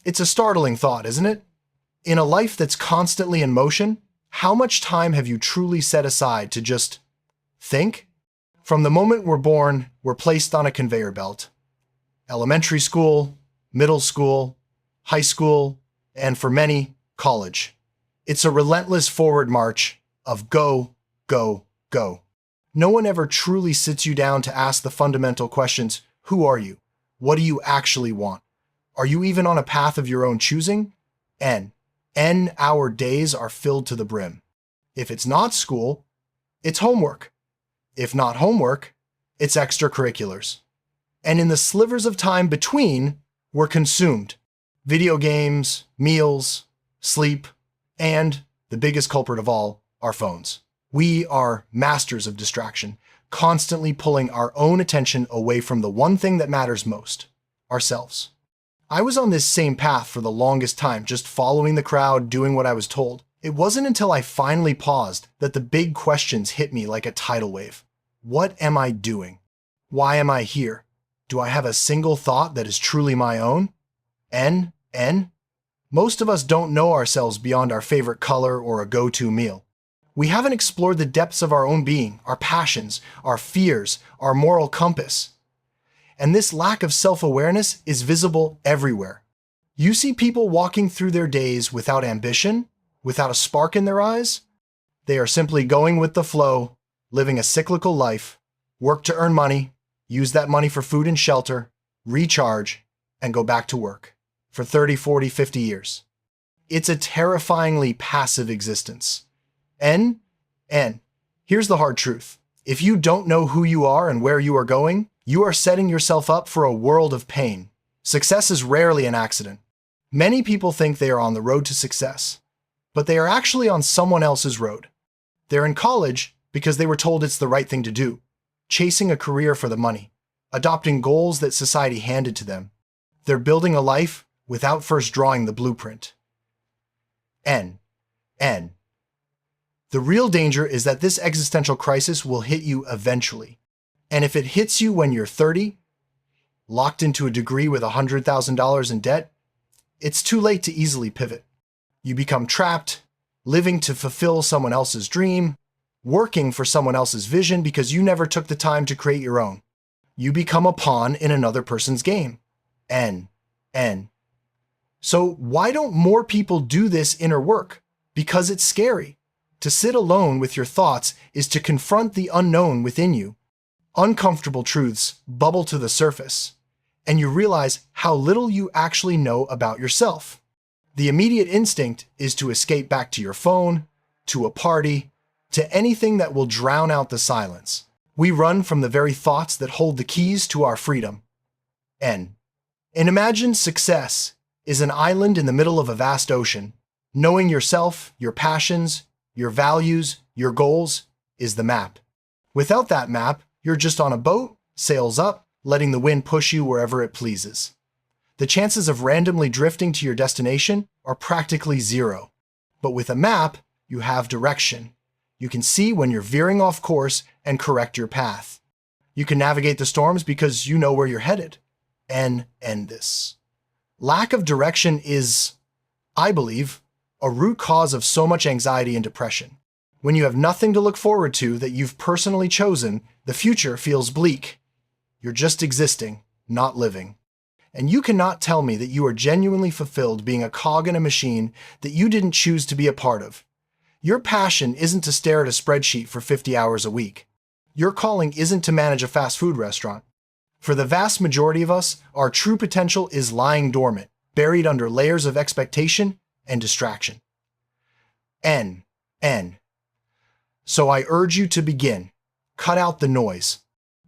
It's a startling thought, isn't it? In a life that's constantly in motion, how much time have you truly set aside to just think? From the moment we're born, we're placed on a conveyor belt. Elementary school, middle school, high school, and for many, college. It's a relentless forward march of go, go, go. No one ever truly sits you down to ask the fundamental questions: who are you? What do you actually want? Are you even on a path of your own choosing? N-hour days are filled to the brim. If it's not school, it's homework. If not homework, it's extracurriculars. And in the slivers of time between, we're consumed. Video games, meals, sleep, and, the biggest culprit of all, our phones. We are masters of distraction, constantly pulling our own attention away from the one thing that matters most: ourselves. I was on this same path for the longest time, just following the crowd, doing what I was told. It wasn't until I finally paused that the big questions hit me like a tidal wave. What am I doing? Why am I here? Do I have a single thought that is truly my own? N? Most of us don't know ourselves beyond our favorite color or a go-to meal. We haven't explored the depths of our own being, our passions, our fears, our moral compass. And this lack of self-awareness is visible everywhere. You see people walking through their days without ambition, without a spark in their eyes. They are simply going with the flow, living a cyclical life, work to earn money, use that money for food and shelter, recharge, and go back to work for 30, 40, 50 years. It's a terrifyingly passive existence. N. Here's the hard truth. If you don't know who you are and where you are going, you are setting yourself up for a world of pain. Success is rarely an accident. Many people think they are on the road to success, but they are actually on someone else's road. They're in college because they were told it's the right thing to do, chasing a career for the money, adopting goals that society handed to them. They're building a life without first drawing the blueprint. N. The real danger is that this existential crisis will hit you eventually. And if it hits you when you're 30, locked into a degree with $100,000 in debt, it's too late to easily pivot. You become trapped, living to fulfill someone else's dream, working for someone else's vision because you never took the time to create your own. You become a pawn in another person's game. N. So why don't more people do this inner work? Because it's scary. To sit alone with your thoughts is to confront the unknown within you. Uncomfortable truths bubble to the surface, and you realize how little you actually know about yourself. The immediate instinct is to escape back to your phone, to a party, to anything that will drown out the silence. We run from the very thoughts that hold the keys to our freedom. N. And imagine success is an island in the middle of a vast ocean. Knowing yourself, your passions, your values, your goals is the map. Without that map, you're just on a boat, sails up, letting the wind push you wherever it pleases. The chances of randomly drifting to your destination are practically zero. But with a map, you have direction. You can see when you're veering off course and correct your path. You can navigate the storms because you know where you're headed. End this. Lack of direction is, I believe, a root cause of so much anxiety and depression. When you have nothing to look forward to that you've personally chosen, the future feels bleak. You're just existing, not living. And you cannot tell me that you are genuinely fulfilled being a cog in a machine that you didn't choose to be a part of. Your passion isn't to stare at a spreadsheet for 50 hours a week. Your calling isn't to manage a fast food restaurant. For the vast majority of us, our true potential is lying dormant, buried under layers of expectation and distraction. N. So I urge you to begin. Cut out the noise.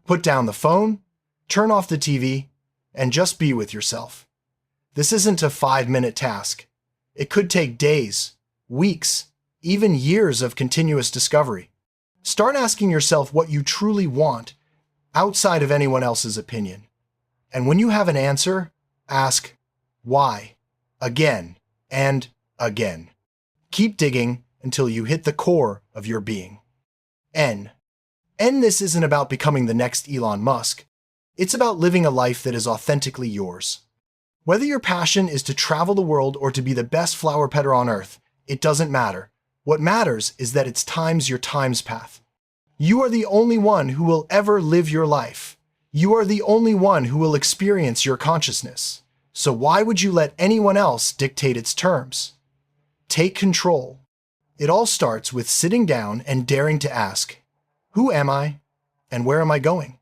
Put down the phone, turn off the TV, and just be with yourself. This isn't a 5-minute task. It could take days, weeks, even years of continuous discovery. Start asking yourself what you truly want outside of anyone else's opinion. And when you have an answer, ask why again and again. Keep digging until you hit the core of your being. N. This isn't about becoming the next Elon Musk. It's about living a life that is authentically yours. Whether your passion is to travel the world or to be the best flower petter on earth, it doesn't matter. What matters is that it's your time's path. You are the only one who will ever live your life. You are the only one who will experience your consciousness. So why would you let anyone else dictate its terms? Take control. It all starts with sitting down and daring to ask, who am I and where am I going?